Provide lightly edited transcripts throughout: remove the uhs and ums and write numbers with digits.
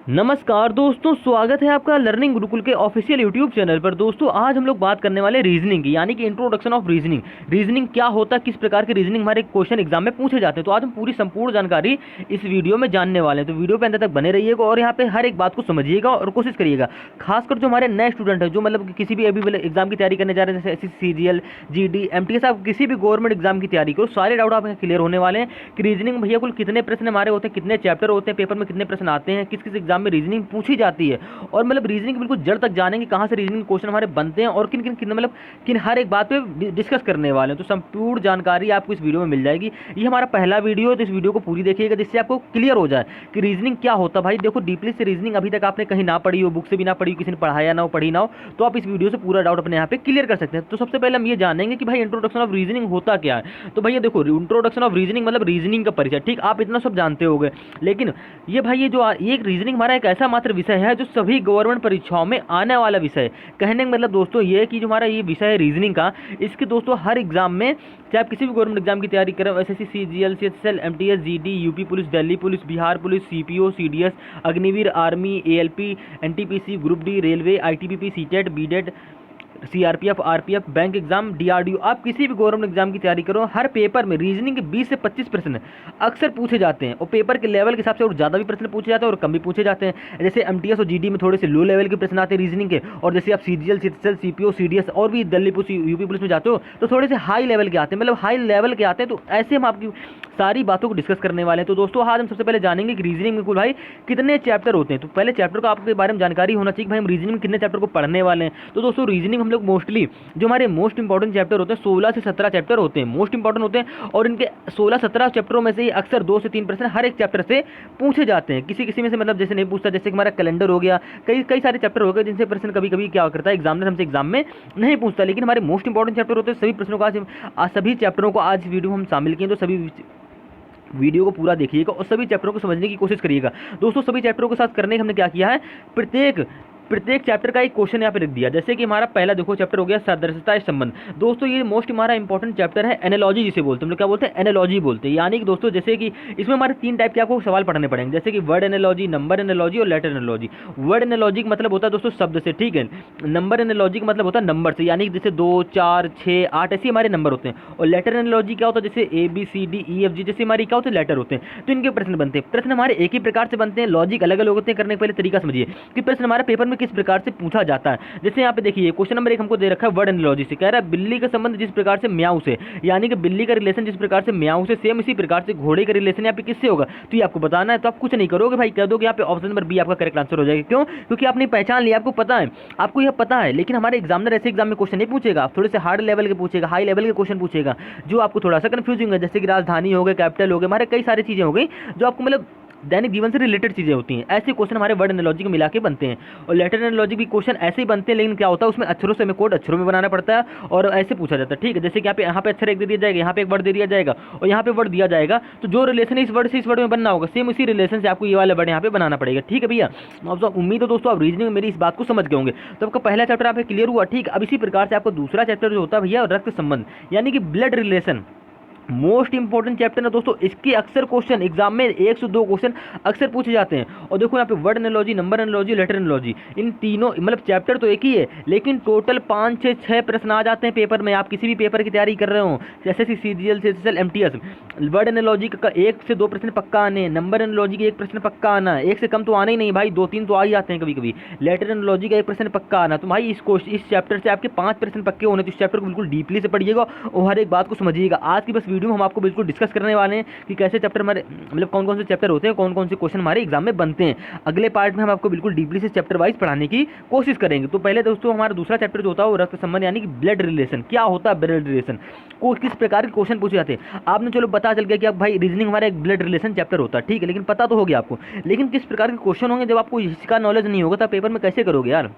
नमस्कार दोस्तों, स्वागत है आपका लर्निंग गुरुकुल के ऑफिशियल यूट्यूब चैनल पर। दोस्तों आज हम लोग बात करने वाले रीजनिंग की, यानी कि इंट्रोडक्शन ऑफ रीजनिंग। रीजनिंग क्या होता है, किस प्रकार के रीजनिंग हमारे क्वेश्चन एग्जाम में पूछे जाते हैं, तो आज हम पूरी संपूर्ण जानकारी इस वीडियो में जानने वाले हैं। तो वीडियो पे अंत तक बने रहिएगा और यहाँ पे हर एक बात को समझिएगा और कोशिश करिएगा। खासकर जो हमारे नए स्टूडेंट है, जो मतलब किसी भी अभी एग्जाम की तैयारी करने जा रहे हैं, जैसे CGL, GD, MTS, आप किसी भी गवर्नमेंट एग्जाम की तैयारी करो, सारे डाउट आपके क्लियर होने वाले हैं कि रीजनिंग भैया कुल कितने प्रश्न हमारे होते हैं, कितने चैप्टर होते हैं, पेपर में कितने प्रश्न आते हैं, किस किस एग्जाम में रीजनिंग पूछी जाती है, और मतलब रीजनिंग बिल्कुल जड़ तक जानेंगे कहाँ से रीजनिंग क्वेश्चन हमारे बनते हैं और किन किन किन मतलब किन हर एक बात पे डिस्कस करने वाले हैं। तो संपूर्ण जानकारी आपको इस वीडियो में मिल जाएगी। ये हमारा पहला वीडियो है, तो इस वीडियो को पूरी देखिएगा जिससे आपको क्लियर हो जाए कि रीजनिंग क्या होता है। भाई देखो, डीपली से रीजनिंग अभी तक आपने कहीं ना पढ़ी हो, बुक से भी ना पढ़ी हो, किसी ने पढ़ाया ना हो, पढ़ी ना हो, तो आप इस वीडियो से पूरा डाउट अपने यहाँ पे क्लियर कर सकते हैं। तो सबसे पहले हम ये जानेंगे कि भाई इंट्रोडक्शन ऑफ रीजनिंग होता क्या है। तो भैया देखो, इंट्रोडक्शन ऑफ रीजनिंग मतलब रीजनिंग का परिचय, ठीक, आप इतना सब जानते होंगे, लेकिन ये भाई ये रीजनिंग हमारा एक ऐसा मात्र विषय है जो सभी गवर्नमेंट परीक्षाओं में आने वाला विषय है। कहने का मतलब दोस्तों ये है कि जो हमारा ये विषय है रीजनिंग का, इसके दोस्तों हर एग्जाम में, चाहे आप किसी भी गवर्नमेंट एग्जाम की तैयारी करें, SSC, CGL, CHSL, MTS, GD, UP police, Delhi police, Bihar police, CPO, CDS, Agniveer, army, ALP, NTPC, group D, railway, ITBP, CTET, BDET, CRPF, RPF, bank exam, DRDO, आप किसी भी गवर्नमेंट एग्जाम की तैयारी करो, हर पेपर में रीजनिंग के 20 से 25 प्रश्न अक्सर पूछे जाते हैं, और पेपर के लेवल के हिसाब से और ज़्यादा भी प्रश्न पूछे जाते हैं और कम भी पूछे जाते हैं। जैसे MTS और GD में थोड़े से लो लेवल के प्रश्न आते हैं रीजनिंग के, और जैसे आप CGL, CHSL, CPO, CDS और भी दिल्ली पुलिस, यूपी पुलिस में जाते हो तो थोड़े से हाई लेवल के आते हैं, मतलब हाई लेवल के आते हैं। तो ऐसे हम आपकी सारी बातों को डिस्कस करने वाले हैं। तो दोस्तों आज हम सबसे पहले जानेंगे कि रीजनिंग में कुल भाई कितने चैप्टर होते हैं। तो पहले चैप्टर का आपके बारे में जानकारी होना चाहिए कि भाई हम रीजनिंग में कितने चैप्टर को पढ़ने वाले हैं। तो दोस्तों रीजनिंग हम लोग मोस्टली जो हमारे मोस्ट इंपॉर्टेंट चैप्टर होते हैं, 16 से 17 चैप्टर होते हैं, मोस्ट इंपॉर्टेंट होते हैं, और इनके 16-17 चैप्टरों में से ही अक्सर 2 से 3 प्रश्न हर एक चैप्टर से पूछे जाते हैं। किसी किसी में से मतलब जैसे नहीं पूछता, जैसे कि हमारा कैलेंडर हो गया, कई कई सारे चैप्टर हो गए जिनसे प्रश्न कभी कभी क्या करता है एग्जामिनर हमसे एग्जाम में नहीं पूछता, लेकिन हमारे मोस्ट इंपॉर्टेंट चैप्टर होते हैं। सभी प्रश्नों को आज सभी चैप्टरों को आज वीडियो हम शामिल किए, तो सभी वीडियो को पूरा देखिएगा और सभी चैप्टरों को समझने की कोशिश करिएगा। दोस्तों सभी चैप्टरों के साथ करने का हमने क्या किया है, प्रत्येक चैप्टर का एक क्वेश्चन यहाँ पे लिख दिया। जैसे कि हमारा पहला देखो चैप्टर हो गया सदृशता संबंध। दोस्तों ये मोस्ट हमारा इंपॉर्टेंट चैप्टर है, एनालॉजी जिसे बोलते हैं, हम लोग क्या बोलते हैं, एनालॉजी बोलते हैं। यानी कि दोस्तों जैसे कि इसमें हमारे 3 टाइप के आपको सवाल पढ़ने पड़ेंगे, जैसे कि वर्ड एनालॉजी, नंबर एनालॉजी और लेटर एनालॉजी। वर्ड एनालॉजी का मतलब होता है दोस्तों शब्द से, ठीक है। नंबर एनालॉजी का मतलब होता है नंबर से, यानी कि जैसे 2, 4, 6, 8 ऐसे हमारे नंबर होते हैं। और लेटर एनालॉजी क्या होता है, जैसे ABCDEFG जैसे हमारी क्या होते हैं, लेटर होते हैं। तो इनके प्रश्न बनते हैं। प्रश्न हमारे एक ही प्रकार से बनते हैं, लॉजिक अलग अलग होते हैं। करने के पहले तरीका समझिए कि प्रश्न हमारे पेपर में किस प्रकार से पूछा जाता है। जैसे यहाँ पे देखिए क्वेश्चन नंबर 1 हमको दे रखा है वर्ड एनालॉजी से, कह रहा है बिल्ली का संबंध जिस प्रकार से म्याऊ से, यानी कि बिल्ली का रिलेशन जिस प्रकार से म्याऊ से, सेम इसी प्रकार से घोड़े का रिलेशन यहाँ पे किससे होगा, तो ये आपको बताना है। तो आप कुछ नहीं करोगे भाई, कह दोगे यहाँ पे ऑप्शन नंबर B आपका करेक्ट आंसर हो जाएगा। क्यों? क्योंकि आपने पहचान लिया, आपको पता है, आपको यह पता है। लेकिन हमारे एग्जामिनर ऐसे एग्जाम में क्वेश्चन नहीं पूछेगा, आप थोड़े से हार्ड लेवल के पूछेगा, हाई लेवल के क्वेश्चन पूछेगा जो आपको थोड़ा सा कंफ्यूजिंग है, जैसे कि राजधानी हो गए, कैपिटल हो गए, हमारे कई सारी चीजें हो गई जो आपको मतलब दैनिक जीवन से रिलेटेड चीजें होती हैं। ऐसे क्वेश्चन हमारे वर्ड एनालॉजी को मिला के बनते हैं। और लेटर एनालॉजी भी क्वेश्चन ऐसे ही बनते हैं, लेकिन क्या होता है उसमें अक्षरों से हमें कोड अक्षरों में बनाना पड़ता है और ऐसे पूछा जाता है, ठीक है। जैसे कि यहाँ पे अक्षर एक दे दिया जाएगा, यहाँ पे एक वर्ड दे दिया जाएगा और यहाँ पे वर्ड दिया जाएगा, तो जो रिलेशन इस वर्ड से इस वर्ड में बनना होगा, सेम उसी रिलेशन से आपको ये वाला वर्ड यहाँ पे बनाना पड़ेगा, ठीक है भैया। उम्मीद है दोस्तों आप रीजनिंग में मेरी इस बात को समझ गए होंगे। तो आपका पहला चैप्टर आप क्लियर हुआ, ठीक। अब इसी प्रकार से आपको दूसरा चैप्टर जो होता है भैया रक्त संबंध, यानी कि blood relation, most important chapter है दोस्तों। इसके अक्सर क्वेश्चन एग्जाम में 1 से 2 क्वेश्चन अक्सर पूछे जाते हैं। और देखो यहाँ पे word analogy, number analogy, letter analogy, इन तीनों मतलब चैप्टर तो एक ही है, लेकिन टोटल 5 से 6 प्रश्न आ जाते हैं पेपर में। आप किसी भी पेपर की तैयारी कर रहे हो, जैसे CGL, CHSL, MTS, word analogy का 1 से 2 प्रश्न पक्का आने हैं, नंबर एनालॉजी का 1 प्रश्न पक्का आना है, 1 से कम तो आने ही नहीं भाई, 2-3 तो आ ही जाते हैं कभी कभी। लेटर एनालॉजी का 1 प्रश्न पक्का आना। तो भाई इस चैप्टर से आपके 5 प्रश्न पक्के होने, तो इस चैप्टर को बिल्कुल डीपली से पढ़िएगा और हर एक बात को समझिएगा। आज की बस वीडियो में हम आपको बिल्कुल डिस्कस करने वाले हैं कि कैसे चैप्टर हमारे मतलब कौन कौन से चैप्टर होते हैं, कौन कौन से क्वेश्चन हमारे एग्जाम में बनते हैं। अगले पार्ट में हम आपको बिल्कुल डीपली से चैप्टर वाइज पढ़ाने की कोशिश करेंगे। तो पहले दोस्तों हमारा दूसरा चैप्टर जो होता है वो रक्त संबंध, यानी कि ब्लड रिलेशन। क्या होता है ब्लड रिलेशन, को किस प्रकार के क्वेश्चन पूछे जाते हैं। आपने चलो पता चल गया कि आप भाई रीजनिंग हमारा एक ब्लड रिलेशन चैप्टर होता है, ठीक है, लेकिन पता तो हो गया आपको, लेकिन किस प्रकार के क्वेश्चन होंगे। जब आपको इसका नॉलेज नहीं होगा तो आप पेपर में कैसे करोगे यार।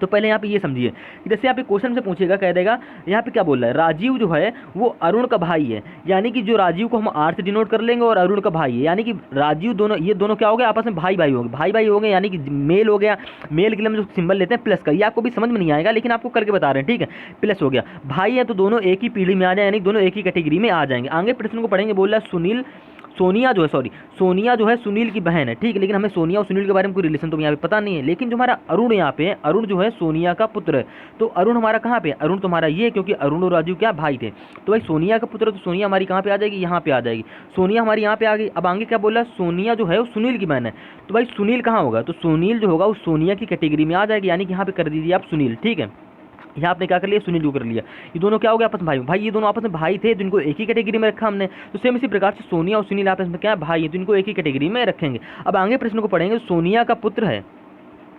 तो पहले यहाँ पे ये समझिए कि जैसे यहाँ पे क्वेश्चन से पूछेगा, कह देगा यहाँ पे क्या बोल रहा है, राजीव जो है वो अरुण का भाई है, यानी कि जो राजीव को हम आर से डिनोट कर लेंगे और अरुण का भाई है, यानी कि राजीव दोनों, ये दोनों क्या हो गए आपस में भाई भाई हो गए, भाई भाई हो गए, यानी कि मेल हो गया। मेल के लिए हम जो सिंबल लेते हैं प्लस का, ये आपको भी समझ में नहीं आएगा लेकिन आपको करके बता रहे हैं, ठीक है, प्लस हो गया। भाई है तो दोनों एक ही पीढ़ी में आ जाए, यानी दोनों एक ही कैटेगरी में आ जाएंगे। आगे प्रश्न को पढ़ेंगे, बोल रहा है सुनील सोनिया जो है, सॉरी, सोनिया जो है सुनील की बहन है, ठीक है, लेकिन हमें सोनिया और सुनील के बारे में कोई रिलेशन तो यहाँ पे पता नहीं है। लेकिन जो हमारा अरुण यहाँ पे है, अरुण जो है सोनिया का पुत्र है। तो अरुण हमारा कहाँ पे है? अरुण तुम्हारा ये है, क्योंकि अरुण और राजीव क्या भाई थे। तो भाई सोनिया का पुत्र, तो सोनिया हमारी कहाँ पे आ जाएगी? यहाँ पे आ जाएगी। सोनिया हमारी यहाँ पे आ गई। अब आगे क्या बोला? सोनिया जो है वो सुनील की बहन है। तो भाई सुनील कहाँ होगा? तो सुनील जो होगा वो सोनिया की कैटेगरी में आ जाएगी, यानी कि यहाँ पे कर दीजिए आप सुनील, ठीक है। यहाँ आपने क्या कर लिया? सुनील को कर लिया। ये दोनों क्या हो गया? आपस में भाई। भाई ये दोनों आपस में भाई थे, जिनको एक ही कैटेगरी में रखा हमने। तो सेम इसी प्रकार से सोनिया और सुनील आपस में क्या है? भाई है, तो इनको एक ही कैटेगरी में रखेंगे। अब आगे प्रश्न को पढ़ेंगे। सोनिया का पुत्र है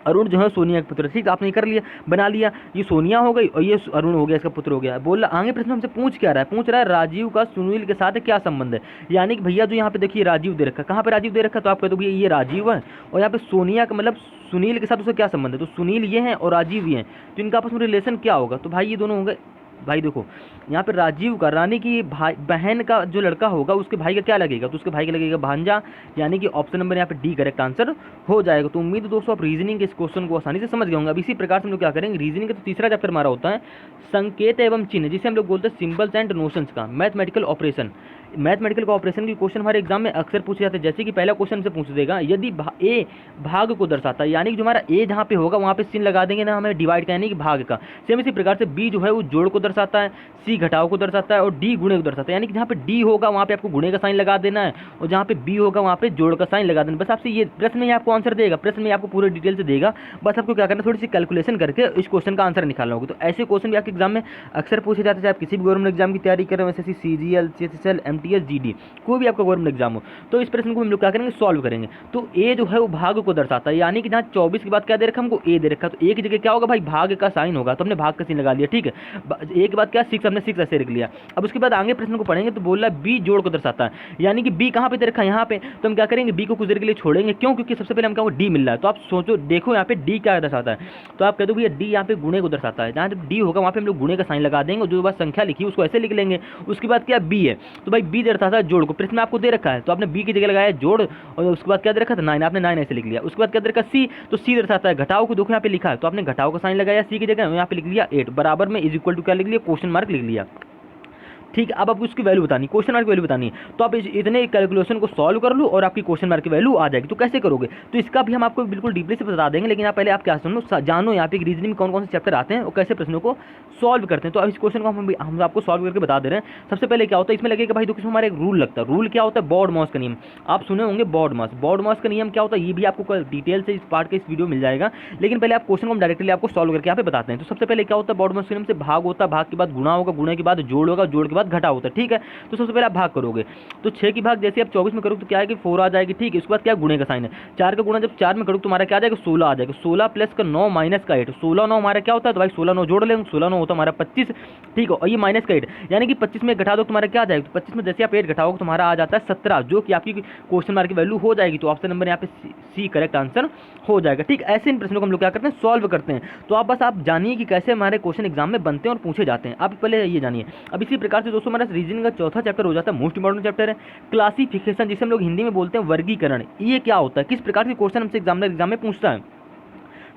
अरुण, जो है सोनिया का पुत्र, ठीक है, आपने कर लिया, बना लिया। ये सोनिया हो गई और ये अरुण हो गया, इसका पुत्र हो गया। बोल रहा आगे प्रश्न हमसे पूछ क्या रहा है? पूछ रहा है राजीव का सुनील के साथ क्या संबंध है। यानी कि भैया जो यहाँ पे देखिए राजीव दे रखा है, कहाँ पे राजीव दे रखा है? तो आप कहते हो भैया ये राजीव है, और यहाँ पे सोनिया का मतलब सुनील के साथ उसका क्या संबंध है? तो सुनील ये हैं और राजीव ये हैं, तो इनका आपस में रिलेशन क्या होगा? तो भाई ये दोनों होंगे। भाई देखो यहाँ पे राजीव का रानी की भाई बहन का जो लड़का होगा उसके भाई का क्या लगेगा? तो उसके भाई का लगेगा भांजा, यानी कि ऑप्शन नंबर यहाँ पे डी करेक्ट आंसर हो जाएगा। तो उम्मीद है दोस्तों आप रीजनिंग के इस क्वेश्चन को आसानी से समझ गए होंगे। अब इसी प्रकार से हम लोग क्या करेंगे, रीजनिंग का तो तीसरा चैप्टर हमारा होता है संकेत एवं चिन्ह, जिसे हम लोग बोलते हैं सिंबल्स एंड नोशंस का मैथमेटिकल ऑपरेशन। मैथमेटिकल का ऑपरेशन के क्वेश्चन हमारे एग्जाम में अक्सर पूछे जाते हैं। जैसे कि पहला क्वेश्चन से पूछ देगा, यदि ए भाग को दर्शाता है, यानी कि जो हमारा ए जहाँ पे होगा वहाँ पे चिन्ह लगा देंगे ना, हमें डिवाइड का यानी कि भाग का। सेम इसी प्रकार से बी जो है वो जोड़ को दर्शाता है, सी घटाव को दर्शाता है और डी गुणे को दर्शाता है। यानी कि जहाँ पे डी होगा वहाँ पे आपको गुणे का साइन लगा देना है, और जहाँ पे बी होगा वहाँ पे जोड़ का साइन लगा देना। बस आपसे ये प्रश्न में आपको आंसर देगा, प्रश्न में आपको पूरे डिटेल से देगा। बस आपको क्या करना है, थोड़ी सी कैलकुलेशन करके इस क्वेश्चन का आंसर निकालना होगा। तो ऐसे क्वेश्चन भी आपके एग्जाम में अक्सर पूछे जाते हैं, चाहे आप किसी भी गवर्नमेंट एग्जाम की तैयारी करें, वैसे CGL, CHSL, MTS, GD, कोई भी आपका गवर्नमेंट एग्जाम हो। तो इस प्रश्न को हम लोग क्या करेंगे, सॉल्व करेंगे। तो ए जो है वो भाग को दर्शाता है, यानी कि जहाँ 24 के बाद क्या दे रखा हमको? ए दे रखा। तो ए की जगह क्या होगा भाई? भाग का साइन होगा, तो हमने भाग का साइन लगा लिया, ठीक है। ए के बाद क्या? 6, हमने 6 ऐसे रख लिया। अब उसके बाद आगे प्रश्न को पढ़ेंगे तो बोल रहा है बी जोड़ को दर्शाता है, यानी कि बी कहाँ पे दे रखा है? यहाँ पे। तो हम क्या करेंगे, बी को कुछ देर के लिए छोड़ेंगे, क्यों? क्योंकि सबसे पहले हमको डी मिल रहा है। तो आप सोचो, देखो यहाँ पे डी क्या दर्शाता है। तो आप कहते हो भैया डी यहाँ पे गुणे को दर्शाता है, जहाँ जब डी होगा वहाँ पे हम लोग गुणे का साइन लगा देंगे, और जो बात संख्या लिखी उसको ऐसे लिख लेंगे। उसके बाद क्या? बी है, तो भाई बी दर्शाता है जोड़ को। प्रश्न में आपको दे रखा है, तो आपने बी की जगह लगाया जोड़, और उसके बाद क्या दे रखा था? 9, आपने 9 ऐसे लिख लिया। उसके बाद क्या दे रखा? सी, तो सी दर्शाता है घटाव को। देखो यहाँ पे लिखा है, तो आपने घटाव का साइन लगाया सी की जगह, यहाँ पे लिख लिया 8 बराबर में इज इक्वल टू क्या लिख लिया? क्वेश्चन मार्क लिख लिया, ठीक है। अब आपको उसकी वैल्यू बतानी, क्वेश्चन मार्क की वैल्यू बतानी है। तो आप इतने कैलकुलेशन को सॉल्व कर लो और आपकी क्वेश्चन मार्क की वैल्यू आ जाएगी। तो कैसे करोगे? तो इसका भी हम आपको बिल्कुल डीपली से बता देंगे, लेकिन आप पहले आप क्या सुनो, जानो यहाँ पे रीजनिंग में कौन कौन से चैप्टर आते हैं और कैसे प्रश्नों को सॉल्व करते हैं। तो अब इस क्वेश्चन को हम आपको सॉल्व करके बता दे रहे हैं। सबसे पहले क्या होता है, इसमें लगेगा भाई देखो, इसमें हमारा एक रूल लगता है। रूल क्या होता है? बॉड मॉस का नियम। आप सुने होंगे बॉड मॉस। बॉड मॉस का नियम क्या होता है, ये भी आपको डिटेल से इस पार्ट के इस वीडियो मिल जाएगा, लेकिन पहले आप क्वेश्चन को हम डायरेक्टली आपको सॉल्व करके यहाँ पे बताते हैं। तो सबसे पहले क्या होता है, बॉड मॉस के नियम से भाग होता है, भाग के बाद गुणा होगा, गुणे के बाद जोड़ होगा, जोड़ के बाद घटा होता है, ठीक है। तो सबसे पहले आप भाग करोगे, तो 6 की भाग जैसे आप 24 में करोगे तो क्या है कि 4 आ जाएगी, ठीक है। उसके बाद क्या? गुणे का साइन है। 4 का गुणा जब 4 में करोगे तो तुम्हारा क्या आ जाएगा? 16 आ जाएगा। 16 प्लस का 9 माइनस का 8, 16 9 हमारा क्या होता है? तो भाई 16 9 जोड़ लेंगे, 16 9 होता है हमारा 25, ठीक है। और ये माइनस का 8, यानी कि 25 में घटा दो तुम्हारा क्या आ जाएगा? तो 25 में जैसे आप 8 घटाओगे तुम्हारा आ जाता है 17, जो कि आपकी क्वेश्चन मार्क की वैल्यू हो जाएगी। तो ऑप्शन नंबर यहाँ पे सी करेक्ट आंसर हो जाएगा, ठीक। ऐसे इन प्रश्नों को हम लोग क्या करते हैं, सॉल्व करते हैं। तो आप बस आप जानिए कि कैसे हमारे क्वेश्चन एग्जाम में बनते हैं और पूछे जाते हैं। आप पहले ये जानिए। अब इसी प्रकार से दोस्तों हमारा रीजनिंग का चौथा चैप्टर हो जाता है, मोस्ट इंपॉर्टेंट चैप्टर है क्लासिफिकेशन, जिसे हम लोग हिंदी में बोलते हैं वर्गीकरण। ये क्या होता है, किस प्रकार के क्वेश्चन हमसे एग्जाम में पूछता है?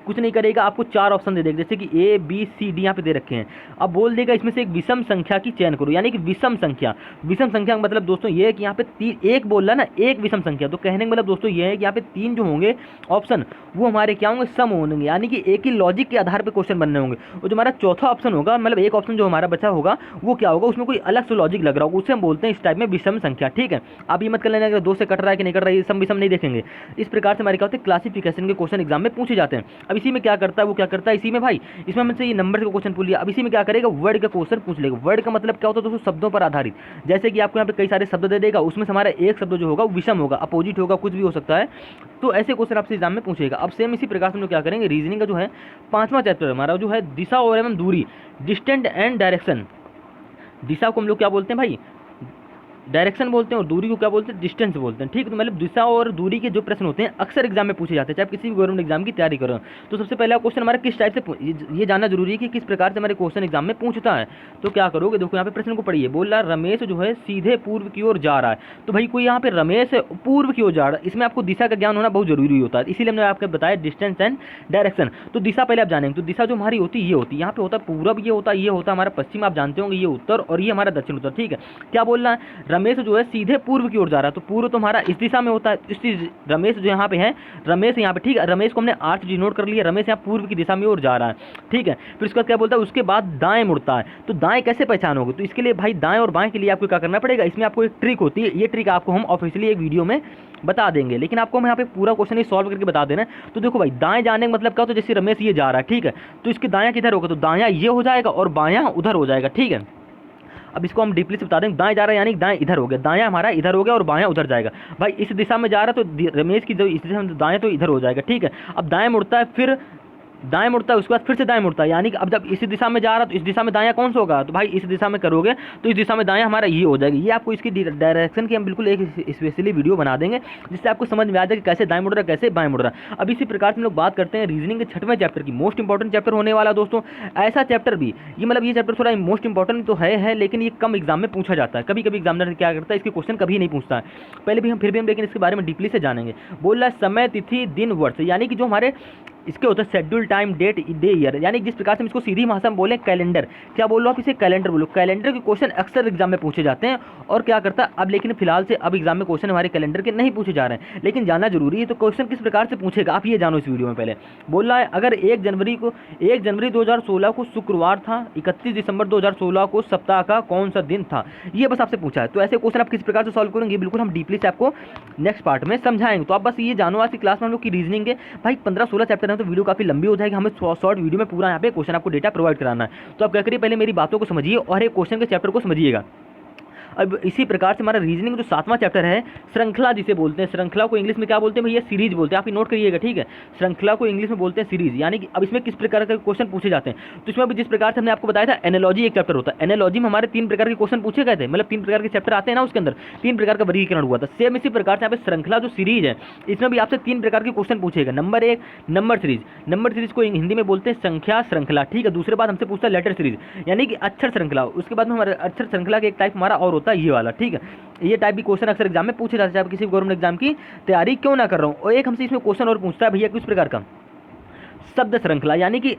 कुछ नहीं करेगा, आपको 4 ऑप्शन दे देगा, जैसे कि ए बी सी डी यहाँ पे दे रखे हैं। अब बोल देगा इसमें से एक विषम संख्या की चयन करो, यानी कि विषम संख्या। विषम संख्या का मतलब दोस्तों ये है कि यहाँ पे एक बोल रहा है ना, एक विषम संख्या। तो कहने का मतलब दोस्तों ये है कि यहाँ पे 3 जो होंगे ऑप्शन वो हमारे क्या होंगे, सम होंगे, यानी कि एक ही लॉजिक के आधार पर क्वेश्चन बनने होंगे। और जो हमारा चौथा ऑप्शन होगा, मतलब एक ऑप्शन जो हमारा बचा होगा वो क्या होगा, उसमें कोई अलग से लॉजिक लग रहा होगा, उसे हम बोलते हैं इस टाइप में विषम संख्या, ठीक है। आप ये मत कर लेना कि 2 से कट रहा है कि नहीं कट रहा है, ये सम विषम नहीं देखेंगे। इस प्रकार से हमारे क्या होते हैं, क्लासिफिकेशन के क्वेश्चन एग्जाम में पूछे जाते हैं। अब इसी में क्या करता है, क्या करता है इसी में भाई, इसमें हमसे ये नंबर का क्वेश्चन पूछ लिया। अब इसी में क्या करेगा, वर्ड का क्वेश्चन पूछ लेगा। वर्ड का मतलब क्या होता है दोस्तों, शब्दों पर आधारित। जैसे कि आपको यहाँ पे कई सारे शब्द दे देगा, उसमें से हमारा एक शब्द जो होगा वो विषम होगा, अपोजिट होगा, कुछ भी हो सकता है। तो ऐसे क्वेश्चन आपसे एग्जाम में पूछेगा। अब सेम इसी प्रकार से हम लोग क्या करेंगे, रीजनिंग का जो है 5वां चैप्टर हमारा जो है दिशा और एवं दूरी, डिस्टेंस एंड डायरेक्शन। दिशा को हम लोग क्या बोलते हैं भाई, डायरेक्शन बोलते हैं, और दूरी को क्या बोलते हैं, डिस्टेंस बोलते हैं, ठीक। तो मतलब दिशा और दूरी के जो प्रश्न होते हैं अक्सर एग्जाम में पूछे जाते हैं, चाहे किसी भी गवर्नमेंट एग्जाम की तैयारी करो। तो सबसे पहला क्वेश्चन हमारा किस टाइप से, ये जानना जरूरी है कि किस प्रकार से हमारे क्वेश्चन एग्जाम में पूछता है। तो क्या करोगे, देखो यहाँ पे प्रश्न को पढ़िए। बोल रहा है रमेश जो है सीधे पूर्व की ओर जा रहा है। तो भाई कोई यहाँ पे रमेश पूर्व की ओर जा रहा है, इसमें आपको दिशा का ज्ञान होना बहुत जरूरी होता है, इसीलिए हमने आपको बताया डिस्टेंस एंड डायरेक्शन। तो दिशा पहले आप जानेंगे, तो दिशा जो हमारी होती है ये होती है, यहाँ पे होता है पूर्व, ये होता है हमारा पश्चिम, आप जानते होंगे, ये उत्तर, और ये हमारा दक्षिण उत्तर, ठीक है। क्या बोल रहा है, रमेश जो है सीधे पूर्व की ओर जा रहा है, तो पूर्व तो हमारा इस दिशा में होता है, इस रमेश जो यहाँ पे है, रमेश यहाँ पे, ठीक है, रमेश को हमने आर्थ डिनोट कर लिया, रमेश यहाँ पूर्व की दिशा में ओर जा रहा है, ठीक है। फिर उसके बाद क्या बोलता है, उसके बाद दाएं मुड़ता है, तो दाएं कैसे पहचानोगे, तो इसके लिए भाई दाएं और बाएं के लिए आपको क्या करना पड़ेगा, इसमें आपको एक ट्रिक होती है, ये ट्रिक आपको हम ऑफिशियली एक वीडियो में बता देंगे, लेकिन आपको हम यहाँ पे पूरा क्वेश्चन ही सॉल्व करके बता देना। तो देखो भाई, दाएं जाने का मतलब क्या होता है, जैसे रमेश ये जा रहा है, ठीक है, तो इसके दायां किधर होगा, तो दायां ये हो जाएगा और बायां उधर हो जाएगा, ठीक है। अब इसको हम डीपली से बता दें, दाएं जा रहा है यानी दाएं इधर हो गया, दायां हमारा इधर हो गया और बायां उधर जाएगा। भाई इस दिशा में जा रहा है तो रमेश की जो इस दिशा में दाएं तो इधर हो जाएगा, ठीक है। अब दाएं मुड़ता है, फिर दाएं मुड़ता है, उसके बाद फिर से दाएं मुड़ता है, यानी कि अब जब इसी दिशा में जा रहा है तो इस दिशा में दायां कौन सा होगा, तो भाई इस दिशा में करोगे तो इस दिशा में दायां हमारा ये हो जाएगी। ये आपको इसकी डायरेक्शन की हम बिल्कुल एक स्पेशली वीडियो बना देंगे, जिससे आपको समझ में आ जाए कि कैसे दाएं मुड़ रहा है, कैसे बाएं मुड़ रहा है। अब इसी प्रकार से हम लोग बात करते हैं रीजनिंग के 6वें चैप्टर की, मोस्ट इंपॉर्टेंट चैप्टर होने वाला दोस्तों। ऐसा चैप्टर भी ये मतलब ये चैप्टर थोड़ा मोस्ट इंपॉर्टेंट तो है, लेकिन ये कम एग्जाम में पूछा जाता है, कभी कभी एग्जामिनर क्या करता है, इसके क्वेश्चन कभी नहीं पूछता है। पहले भी हम फिर भी हम लेकिन इसके बारे में डीपली से जानेंगे। बोल रहा है समय, तिथि, दिन, वर्ष, यानी कि जो हमारे इसके होता है schedule, time, date, day, year, यानी जिस प्रकार से हम इसको सीधी भाषा में बोलें कैलेंडर, क्या बोलो आप इसे कैलेंडर बोलो। कैलेंडर के क्वेश्चन अक्सर एग्जाम में पूछे जाते हैं और क्या करता है अब, लेकिन फिलहाल से अब एग्जाम में क्वेश्चन हमारे कैलेंडर के नहीं पूछे जा रहे हैं, लेकिन जानना जरूरी है। तो क्वेश्चन किस प्रकार से पूछेगा आप ये जानो इस वीडियो में। पहले बोल रहा है अगर 1 जनवरी 2016 को शुक्रवार था, 31 दिसंबर 2016 को सप्ताह का कौन सा दिन था, ये बस आपसे पूछा है। तो ऐसे क्वेश्चन आप किस प्रकार से सॉल्व करेंगे बिल्कुल हम डीपली से आपको नेक्स्ट पार्ट में समझाएंगे। तो आप बस ये जानो आज की क्लास में हम लोग की रीजनिंग के भाई 15-16 चैप्टर है, तो वीडियो काफी लंबी हो जाएगी, हमें शॉर्ट वीडियो में पूरा यहाँ पे क्वेश्चन आपको डेटा प्रोवाइड कराना है। तो आप क्या करिए, पहले मेरी बातों को समझिए और एक क्वेश्चन के चैप्टर को समझिएगा। अब इसी प्रकार से हमारा रीजनिंग जो 7वां चैप्टर है, श्रृंखला जिसे बोलते हैं, श्रृंखला को इंग्लिश में क्या बोलते हैं भैया, सीरीज बोलते हैं, आप ये नोट करिएगा, ठीक है। श्रृंखला को इंग्लिश में बोलते हैं सीरीज, यानी कि अब इसमें किस प्रकार के क्वेश्चन पूछे जाते हैं, तो इसमें भी जिस प्रकार से हमने आपको बताया था एनालॉजी एक चैप्टर होता है, एनालॉजी में हमारे 3 प्रकार के क्वेश्चन पूछे गए थे, मतलब 3 प्रकार के चैप्टर आते हैं ना, उसके अंदर 3 प्रकार का वर्गीकरण हुआ था। सेम इसी प्रकार से यहाँ पे श्रृंखला जो सीरीज है, इसमें भी आपसे 3 प्रकार के क्वेश्चन पूछेगा। Number 1 number series, number series को हिंदी में बोलते हैं संख्या श्रृंखला, ठीक है। दूसरे बात हमसे पूछता है लेटर सीरीज, यानी कि अक्षर श्रृंखला। उसके बाद में हमारा अक्षर श्रृंखला का एक टाइप हमारा और होता है ये वाला, ठीक है। ये टाइप भी क्वेश्चन अक्सर एग्जाम में पूछे जाते हैं, आप किसी गवर्नमेंट एग्जाम की तैयारी क्यों ना कर रहा हूँ। और एक हमसे इसमें क्वेश्चन और पूछता है भैया किस प्रकार का, शब्द श्रृंखला, यानी कि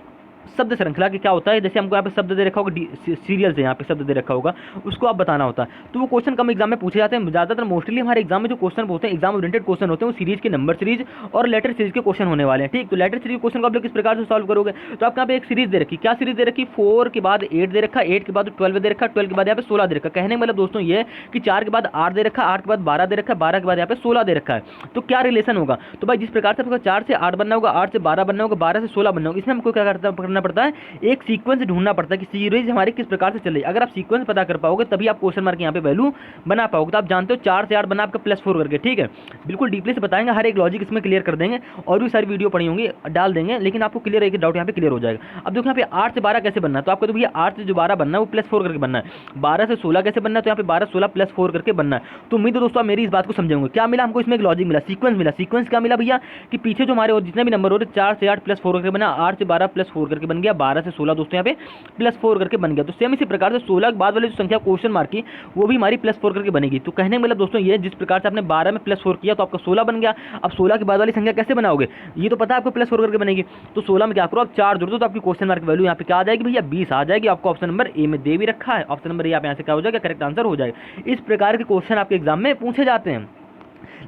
शब्द श्रृंखला के क्या होता है, जैसे हमको यहाँ पे शब्द दे रखा होगा, सीरियल से यहाँ पे शब्द दे रखा होगा, उसको आप बताना होता है। तो वो क्वेश्चन कम एग्जाम में पूछे जाते हैं, ज़्यादातर मोस्टली हमारे एग्जाम में जो क्वेश्चन होते हैं, एग्जाम ओरिएंटेड क्वेश्चन होते हैं, वो सीरीज के नंबर सीरीज और लेटर सीरीज के क्वेश्चन होने वाले हैं, ठीक। तो लेटर सीरीज क्वेश्चन को आप लोग किस प्रकार से सॉल्व करोगे, तो आपको यहाँ पे एक सीरीज दे रखी, क्या सीरीज दे रखी, 4 के बाद 8 दे रखा, 8 के बाद 12 दे रखा, 12 के बाद यहाँ पे 16 दे रखा। कहने मतलब दोस्तों ये कि 4 के बाद 8 दे रखा, 8 के बाद 12 दे रखा, 12 के बाद यहाँ पे 16 दे रखा है। तो क्या रिलेशन होगा, तो भाई जिस प्रकार से आपको 4 से 8 बनना होगा, 8 से 12 बनना होगा, 12 से 16 बनना होगा, इसमें हमको क्या करना पड़ता है, एक सीक्वेंस ढूंढना पड़ता है कि सीरीज हमारी किस प्रकार से चले। अगर आप सीक्वेंस पता कर पाओगे तभी आप क्वेश्चन मार्क यहाँ पे वैल्यू बना पाओगे। तो आप जानते हो 4 से 8 बना आपका +4 करके, ठीक है। बिल्कुल डीपली से बताएंगे, हर एक लॉजिक इसमें क्लियर कर देंगे, और भी सारी वीडियो पड़ी होंगी डाल देंगे, लेकिन आपको क्लियर एक डाउट यहाँ पे क्लियर हो जाएगा। अब देखो यहाँ पे 8 से 12 कैसे बनना है, तो आपको तो भैया 8 से जो 12 बनना है वो +4 करके बनना है। 12 से 16 कैसे बनना है, तो यहाँ पे 12 16 +4 करके बनना है। तो उम्मीद है दोस्तों आप मेरी इस बात को समझेंगे। क्या मिला हमको इसमें, एक लॉजिक मिला, सीक्वेंस मिला। सीक्वेंस क्या मिला भैया कि पीछे जो हमारे जितने भी नंबर हो रहे 4 से 8 +4 करके बना, 8 से 12 +4 करके बन गया, 12 से 16 दोस्तों यहाँ पे +4 करके बन गया। तो सेम इसी प्रकार से 16 के बाद वाली जो संख्या क्वेश्चन मार्क की वो भी हमारी +4 करके बनेगी। तो कहने मतलब दोस्तों ये जिस प्रकार से आपने 12 में +4 किया तो आपका 16 बन गया। अब 16 के बाद वाली संख्या कैसे बनाओगे, ये तो पता है आपको +4 करके बनेगी। तो 16 में क्या करो, आप 4 जोड़ दो तो आपकी क्वेश्चन मार्क वैल्यू यहाँ पे क्या आ जाएगी भैया, 20 आ जाएगी। आपको ऑप्शन नंबर ए में दे भी रखा है, ऑप्शन नंबर ए आप यहाँ से क्या हो जाएगा, करेक्ट आंसर हो जाएगा। इस प्रकार के क्वेश्चन आपके एग्जाम में पूछे जाते हैं।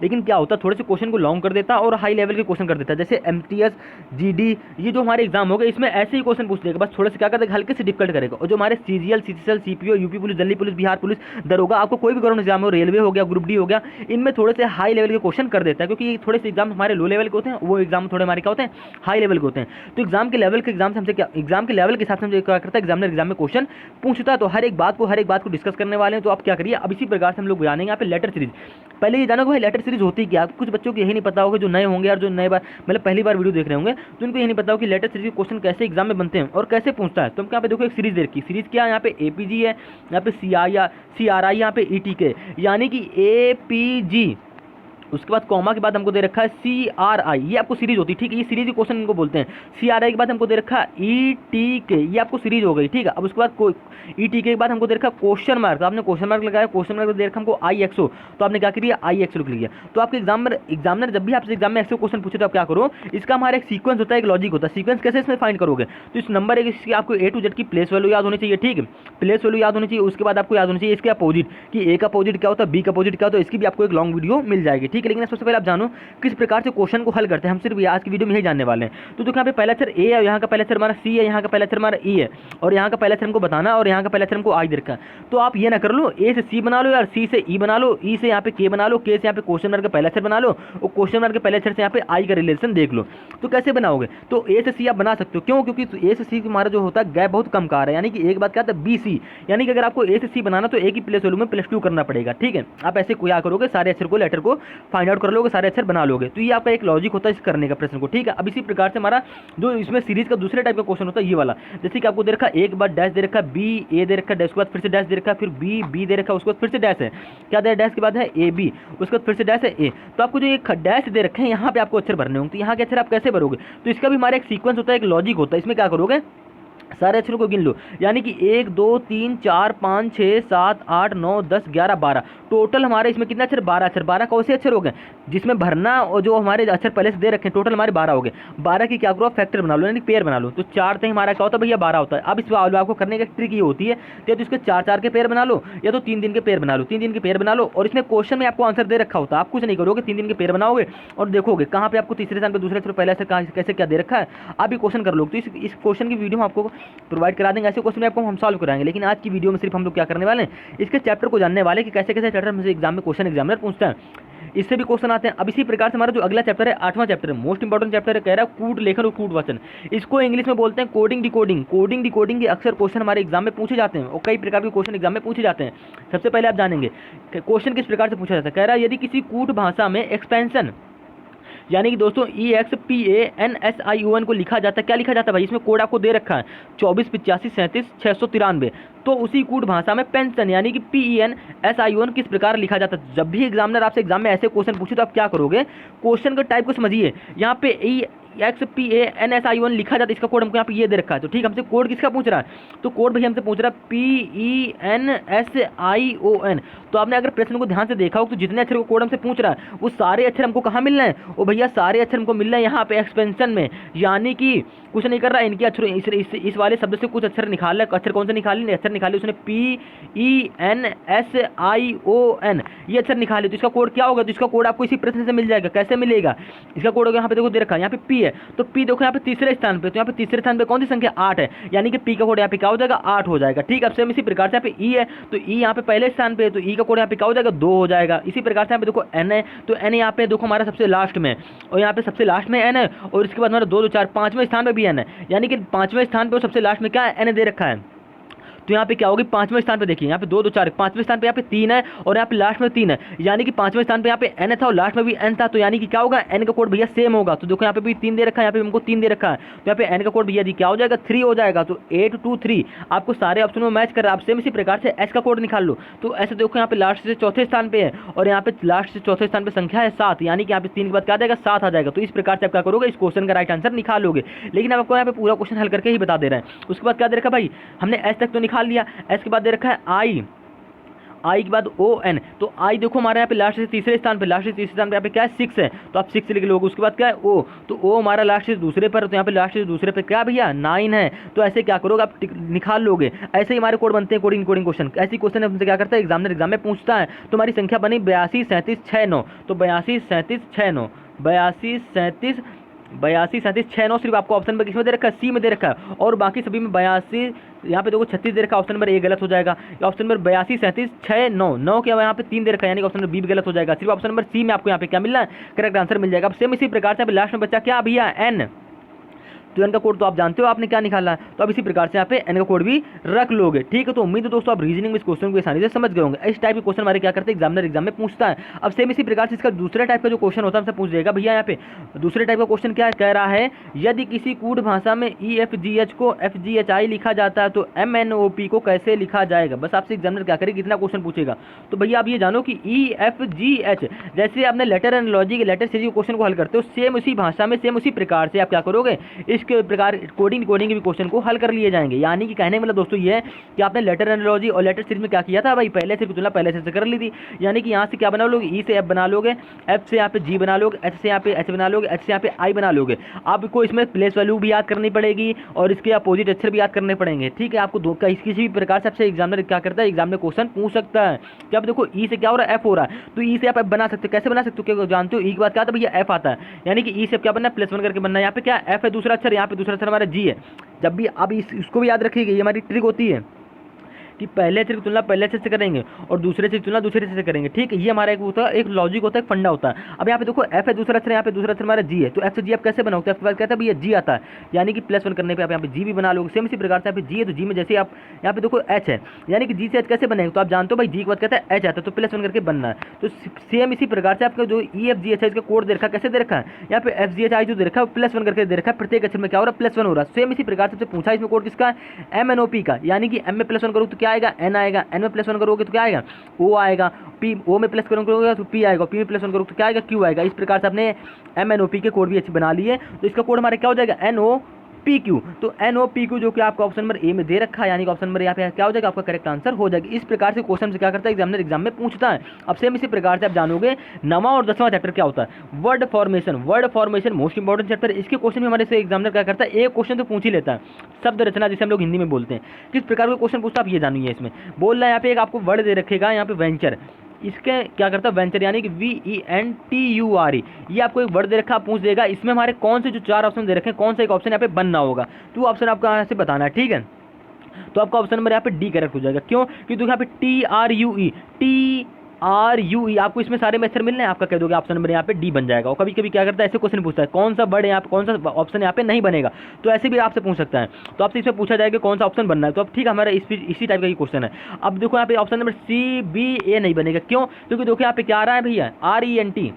लेकिन क्या होता है, थोड़े से क्वेश्चन को लॉन्ग कर देता है और हाई लेवल के क्वेश्चन कर देता है। जैसे MTS GD ये जो हमारे एग्जाम हो गए, इसमें ऐसे ही क्वेश्चन पूछ देगा, बस थोड़े से क्या कर देगा, हल्के से डिफिकल्ट करेगा। और जो हमारे CGL CCL CPO UP police, Delhi police, Bihar police, दरोगा, आपको कोई भी गवर्नमेंट एग्जाम हो, रेलवे हो गया, ग्रुप D हो गया, इनमें थोड़े से हाई लेवल के क्वेश्चन कर देता है, क्योंकि थोड़े से एग्जाम हमारे लो लेवल के होते हैं, वो एग्जाम थोड़े हमारे क्या होते हैं, हाई लेवल के होते हैं। तो एग्जाम के लेवल से हमसे क्या, एग्जाम के लेवल के हिसाब से हमसे क्या करता है, एग्जामिनर एग्जाम में क्वेश्चन पूछता है। तो हर एक बात को डिस्कस करने वाले हैं। तो आप क्या करिए, अब इसी प्रकार से हम लोग जानेंगे यहाँ पे लेटर सीरीज। पहले ये जानो कि भाई लेटर सीरीज होती क्या, कुछ बच्चों को यही नहीं पता होगा, जो नए होंगे और जो नए बार मतलब पहली बार वीडियो देख रहे होंगे, तो उनको यही नहीं पता होगा कि लेटर सीरीज के क्वेश्चन कैसे एग्जाम में बनते हैं और कैसे पूछता है। तो हम यहाँ पे देखो एक सीरीज दे रखी, सीरीज क्या है, यहाँ पे APG है, यहाँ पे CRI, यहाँ पे ETK, यानी कि APG उसके बाद कॉमा के बाद हमको दे रखा है CRI, ये आपको सीरीज होती है, ठीक है, ये सीरीज के क्वेश्चन इनको बोलते हैं। CRI के बाद हमको दे रखा है ETK, ये आपको सीरीज हो गई, ठीक है। अब उसके बाद ETK के बाद हमको दे रखा क्वेश्चन मार्क, तो आपने क्वेश्चन मार्क लगाया, क्वेश्चन मार्क दे रखा हमको IXO, तो आपने क्या किया, IXO लिख लिया। तो आपके एग्जामिनर जब भी आपसे एग्जाम में एक्सो क्वेश्चन पूछे तो आप क्या करो, इसका हमारा एक सीक्वेंस होता है, एक लॉजिक होता है। सीक्वेंस कैसे इसमें फाइंड करोगे, तो इस नंबर एक इसकी आपको A to Z की प्लेस वैल्यू याद होनी चाहिए, ठीक है, प्लेस वैल्यू याद होनी चाहिए। उसके बाद आपको याद होनी चाहिए इसके अपोजिट, कि A का अपोजिट क्या होता है, B का अपोजिट क्या होता है, इसकी भी आपको एक लॉन्ग वीडियो मिल जाएगी, ठीक है। लेकिन सबसे पहले आप जानो किस प्रकार से क्वेश्चन को हल करते हैं, हम सिर्फ आज की वीडियो में यही जानने वाले हैं। तो देखो यहाँ पे पहला अक्षर A है, यहाँ का पहला अक्षर हमारा C है, यहाँ का पहला अक्षर हमारा E है, और यहाँ का पहला अक्षर हमको बताना और यहाँ का पहला अक्षर हमको I दे रखा है। तो आप ये ना कर लो A से C बना लो यार, C से E बना लो, E से यहाँ पे K बना लो, K से यहाँ पे क्वेश्चन मार्क का पहला अक्षर बना लो, और क्वेश्चन मार्क के पहले अक्षर से यहाँ पे I का रिलेशन देख लो। तो कैसे बनाओगे, तो A से C आप बना सकते हो, क्यों, क्योंकि A से C हमारा जो होता है गैप बहुत कम का आ रहा है, यानी कि एक बात क्या था BC, यानी कि अगर आपको A से C बनाना तो A की प्लेस वैल्यू में +2 करना पड़ेगा, ठीक है। आप ऐसे क्या करोगे, सारे अक्षर को लेटर को फाइंड आउट कर लोगे, सारे अक्षर बना लोगे। तो ये आपका एक लॉजिक होता है इस करने का प्रश्न को, ठीक है। अब इसी प्रकार से हमारा जो इसमें सीरीज का दूसरे टाइप का क्वेश्चन होता है ये वाला, जैसे कि आपको दे रखा एक बार डैश दे रखा B A दे रखा, डैश के बाद फिर से डैश दे रखा, फिर B दे रखा, उसके बाद फिर से डैश है, क्या दे डैश के बाद है AB, उसके बाद फिर से डैश है A। तो आपको जो ये डैश दे रखे हैं यहाँ पे आपको अक्षर भरने होंगे, तो यहाँ के अक्षर आप कैसे भरोगे, तो इसका भी हमारा एक सीक्वेंस होता है, एक लॉजिक होता है। इसमें क्या करोगे, सारे अक्षरों को गिन लो, यानी कि 1 2 3 4 5 6 7 8 9 10 11 12, टोटल हमारे इसमें कितने अक्षर, 12 अक्षर। 12 कौन से अक्षर हो गए, जिसमें भरना और जो हमारे अक्षर पहले से दे रखे हैं, टोटल हमारे 12 हो गए। 12 की क्या करो, फैक्टर बना लो, यानी पेयर बना लो। तो 4 से हमारा क्या होता है भैया, 12 होता है। अब इस आपको करने की ट्रिक ये होती है, या तो इसके 4 के पेयर बना लो, या तो 3 के पेयर बना लो, 3 के पेयर बना लो। और इसमें क्वेश्चन में आपको आंसर दे रखा होता है, आप कुछ नहीं करोगे, 3 के पेयर बनाओगे और देखोगे कहाँ पे आपको तीसरे स्थान पे, दूसरे स्थान पे, पहले अक्षर कैसे क्या दे रखा है, आप ये क्वेश्चन कर लो। तो इस क्वेश्चन की वीडियो हम आपको प्रोवाइड करा देंगे, ऐसे क्वेश्चन आपको हम सॉल्व कराएंगे। लेकिन आज की वीडियो में सिर्फ हम लोग क्या करने वाले हैं, इसके चैप्टर को जानने वाले कि कैसे कैसे चैप्टर में एग्जाम में क्वेश्चन एग्जामिनर पूछता है, इससे भी क्वेश्चन आते हैं। अब इसी प्रकार से हमारा जो अगला चैप्टर है, 8वां चैप्टर है, मोस्ट इंपॉर्टेंट चैप्टर है, कह रहा है कूट लेखन और कूट वचन। इसको इंग्लिश में बोलते हैं कोडिंग डिकोडिंग। कोडिंग डिकोडिंग के अक्सर क्वेश्चन हमारे एग्जाम में पूछे जाते हैं, और कई प्रकार के क्वेश्चन एग्जाम में पूछे जाते हैं। सबसे पहले आप जानेंगे क्वेश्चन किस प्रकार से पूछा जाता है। कह रहा है यदि किसी कूट भाषा में एक्सपेंशन, यानी कि दोस्तों EXPANSION को लिखा जाता है, क्या लिखा जाता है भाई, इसमें कोड आपको दे रखा है 24 85 37 693। तो उसी कूट भाषा में पेंशन, यानी कि PENSION किस प्रकार लिखा जाता है। जब भी एग्जामिनर आपसे एग्जाम में ऐसे क्वेश्चन पूछे तो आप क्या करोगे, क्वेश्चन के टाइप को समझिए। यहाँ पे EXPANSION लिखा जाता है, इसका कोड हमको यहाँ पे ये दे रखा है। तो ठीक, हमसे कोड किसका पूछ रहा है, तो कोड भैया हमसे पूछ रहा है PENSION। तो आपने अगर प्रश्न को ध्यान से देखा हो तो जितने अक्षर को कोड हमसे पूछ रहा है वो सारे अक्षर हमको कहाँ मिल रहे हैं, वो भैया सारे अक्षर हमको मिल रहे हैं यहाँ पे एक्सपेंशन में। यानी कि कुछ नहीं कर रहा है, इनके अक्षरों इस वाले शब्द से कुछ अक्षर निकाल रहा है। अक्षर कौन से निकाले, अक्षर निकाले उसने PENSION, ये अक्षर निकाले। तो इसका कोड क्या होगा, तो इसका कोड आपको इसी प्रश्न से मिल जाएगा। कैसे मिलेगा, इसका कोड होगा यहाँ पे देखो दे रखा है, यहाँ पे P है, तो P देखो यहाँ पे तीसरे स्थान पे, तो यहाँ पे तीसरे स्थान पे कौन सी संख्या 8 है, यानी कि P का कोड यहाँ पे क्या हो जाएगा, 8 हो जाएगा। ठीक है, अब सेम इसी प्रकार से यहाँ पे E है, तो E यहाँ पे पहले स्थान पे है, तो E का कोड यहाँ पे क्या हो जाएगा, 2 हो जाएगा। इसी प्रकार से यहाँ पे देखो N है, तो N यहाँ पे देखो हमारा सबसे लास्ट में, और यहाँ पे सबसे लास्ट में N है, और इसके बाद हमारा 2 2 4 5वें स्थान पे भी N है, यानी कि 5वें स्थान पे सबसे लास्ट में क्या है, N दे रखा है। तो यहाँ पे क्या होगी, 5वें स्थान पे देखिए, यहाँ पे 2 2 4, 5वें स्थान पे यहाँ पे 3 है, और यहाँ पे लास्ट में 3 है, यानी कि 5वें स्थान पे यहाँ पे N था और लास्ट में भी N था। तो यानी कि क्या होगा, N का कोड भैया सेम होगा। तो देखो यहाँ पे भी 3 दे रखा है, यहाँ पे हमको 3 दे रखा है, तो यहाँ पे N का कोड भैया जी क्या हो जाएगा, 3 हो जाएगा। तो 8 2 3 आपको सारे ऑप्शन में मैच कर रहा है। आप सेम इसी प्रकार से S का कोड निकाल लो। तो ऐसे देखो यहाँ पे लास्ट से चौथे स्थान पे है, और यहाँ पे लास्ट से चौथे स्थान पे संख्या है 7, यानी कि यहाँ पे 3 के बाद क्या आ जाएगा, 7 आ जाएगा। तो इस प्रकार से आप क्या करोगे, इस क्वेश्चन का राइट आंसर निकालोगे। लेकिन आपको यहाँ पे पूरा क्वेश्चन हल करके ही बता दे रहे हैं। उसके बाद क्या दे रखा भाई, हमने S तक तो निकाल लिया, S के बाद दे रखा है I के बाद ON। तो I देखो हमारे यहाँ पे लास्ट से तीसरे स्थान पे, लास्ट से तीसरे स्थान पे यहाँ पे क्या है, 6 है, तो आप 6 लिख लोगे। उसके बाद क्या है O, तो O हमारा लास्ट से दूसरे पर, तो यहाँ पे लास्ट से दूसरे पे क्या भैया 9 है। तो ऐसे क्या करोगे, आप निकाल लोगे। ऐसे ही हमारे कोड बनते हैं, कोडिंग क्वेश्चन। ऐसी क्वेश्चन हमसे क्या करता है एग्जामिनर, एग्जाम में पूछता है। तो हमारी संख्या बनी 82 37 69, तो 82 37 69, 82 37 6 9 सिर्फ आपको ऑप्शन नंबर किसमें दे रखा है, C में दे रखा है, और बाकी सभी में 82, यहाँ पे देखो 36 दे रखा है, ऑप्शन नंबर A गलत हो जाएगा। ऑप्शन नंबर 82 37 6 9 9 क्या यहाँ पे 3 दे रखा है, यानी कि ऑप्शन नंबर B भी गलत हो जाएगा। सिर्फ ऑप्शन नंबर C में आपको यहाँ पे क्या मिल रहा है, करेक्ट आंसर मिल जाएगा। अब सेम इसी प्रकार से लास्ट में बच्चा क्या भैया N, तो एन का कोड तो आप जानते हो आपने क्या निकाला है, तो अब इसी प्रकार से यहाँ पे एन का कोड भी रख लोगे। ठीक है, तो उम्मीद है दोस्तों आप रीजनिंग में इस क्वेश्चन को आसानी से समझ गए होंगे। इस टाइप के क्वेश्चन हमारे क्या करते हैं एग्जामिनर एग्जाम में पूछता है। अब सेम इसी प्रकार से इसका दूसरे टाइप का जो क्वेश्चन होता है हमसे पूछ देगा भैया यहाँ पे दूसरे टाइप का क्वेश्चन क्या कह रहा है, यदि किसी कूट भाषा में EFGH को FGHI लिखा जाता है तो MNOP को कैसे लिखा जाएगा। बस आपसे एग्जामिनर क्या करेगा, कितना क्वेश्चन पूछेगा। तो भैया आप ये जानो कि EFGH जैसे आपने लेटर एनालॉजी के लेटर सीरीज क्वेश्चन को हल करते हो, सेम उसी भाषा में सेम उसी प्रकार से आप क्या करोगे, इसके प्रकार कोडिंग के भी क्वेश्चन को हल कर लिए जाएंगे। यानी कि कहने मतलब दोस्तों ये है कि आपने लेटर एनालॉजी और लेटर सीरीज में क्या किया था भाई, पहले से तुलना पहले से कर ली थी। यानी कि यहाँ से क्या बना लोगे, ई से एफ बना लोगे, एफ से यहाँ पे जी बना लोगे, एच से यहाँ पे एच बना लोगे, एच से यहाँ पे आई बना लोगे। आपको इसमें प्लेस वैल्यू भी याद करनी पड़ेगी और इसके अपोजिट अक्षर भी याद करने पड़ेंगे। ठीक है, आपको किसी भी प्रकार से आपसे एग्जामिनर क्या करता है, एग्जाम में क्वेश्चन पूछ सकता है कि अब देखो ई से क्या हो रहा है, एफ हो रहा है, तो ई से आप एफ बना सकते हो। कैसे बना सकते हो, क्या जानते हो, ई के बाद क्या आता है भैया एफ आता है, यानी कि ई से क्या बनना है, +1 करके बनना है। यहाँ पे क्या एफ है दूसरा अक्षर, यहाँ पे दूसरा अक्षर हमारा जी है। जब भी अब इसको भी याद रखिएगा, ये हमारी ट्रिक होती है कि पहले अक्षर की तुलना पहले अक्षर से करेंगे और दूसरे से तुलना दूसरे से करेंगे। ठीक है, ये हमारा एक होता है, एक लॉजिक होता है, एक फंडा होता है। अब यहाँ पे देखो एफ है दूसरा अक्षर, यहाँ पे दूसरा अक्षर हमारा जी है, तो एफ से जी आप कैसे बनाओगे, एफ के बाद कहता है भैया जी आता है, यानी कि +1 करने पे आप यहाँ पे जी भी बना लोगे। सेम इसी प्रकार से यहाँ पे जी है तो जी में जैसे आप यहाँ पे देखो एच है, यानी कि जी से एच कैसे बनेगा, तो आप जानते हो भाई जी के बाद कहता है एच आता है, तो +1 करके बनना है। तो सेम इसी प्रकार से आपका जो EFGH है इसका कोड दे रखा है, कैसे दे रखा है, यहाँ पे FGHI जो दे रखा है +1 करके दे रखा है, प्रत्येक अक्षर में क्या हो रहा है, +1 हो रहा है। सेम इसी प्रकार से पूछा इसमें कोड किसका है, MNOP का, यानी कि M में +1 करो तो क्या आएगा, N आएगा, N में +1 करोगे तो क्या आएगा, O आएगा, P O में प्लस करोगे तो P आएगा, P में +1 करोगे तो क्या आएगा, Q आएगा। इस प्रकार से आपने MNOP के कोड भी अच्छी बना लिए, तो इसका कोड हमारे क्या हो जाएगा, NOPQ। तो NOPQ जो कि आपका ऑप्शन नंबर ए में दे रखा है, यानी कि ऑप्शन नंबर यहाँ पे क्या हो जाएगा, आपका करेक्ट आंसर हो जाएगा। इस प्रकार से क्वेश्चन से क्या करता है एग्जामिनर एग्जाम में पूछता है। अब सेम इसी प्रकार से आप जानोगे 9वां और 10वां चैप्टर क्या होता है, word formation most important chapter. इसके क्वेश्चन में हमारे से एग्जामिनर क्या करता है, एक क्वेश्चन तो पूछ ही लेता है, शब्द रचना जिसे हम लोग हिंदी में बोलते हैं। किस प्रकार का क्वेश्चन पूछता है आप ये जानिए। इसमें बोल रहा है यहाँ पे एक आपको वर्ड दे रखेगा, यहाँ पे वेंचर, इसके क्या करता है वेंचर, यानी कि VENTURE, ये आपको एक वर्ड दे रखा, आप पूछ देगा इसमें हमारे कौन से जो 4 ऑप्शन दे रखे हैं कौन सा एक ऑप्शन यहाँ पे बनना होगा, तो ऑप्शन आपका यहाँ से बताना है। ठीक है, तो आपका ऑप्शन नंबर यहाँ पे डी करेक्ट हो जाएगा। क्यों, क्योंकि यहाँ पे TRUE आपको इसमें सारे में अक्षर मिलने हैं, आपका कह दोगे ऑप्शन नंबर यहाँ पे डी बन जाएगा। और कभी कभी क्या करता है ऐसे क्वेश्चन पूछता है कौन सा वर्ड यहाँ पे, कौन सा ऑप्शन यहाँ पे नहीं बनेगा, तो ऐसे भी आपसे पूछ सकता है। तो आपसे इसमें पूछा जाएगा कौन सा ऑप्शन बनना है, तो अब ठीक है हमारा इसी टाइप का ही क्वेश्चन है। अब देखो यहाँ पे ऑप्शन नंबर CBA नहीं बनेगा, क्यों, क्योंकि देखो यहाँ पे क्या आ रहा है भैया RENT,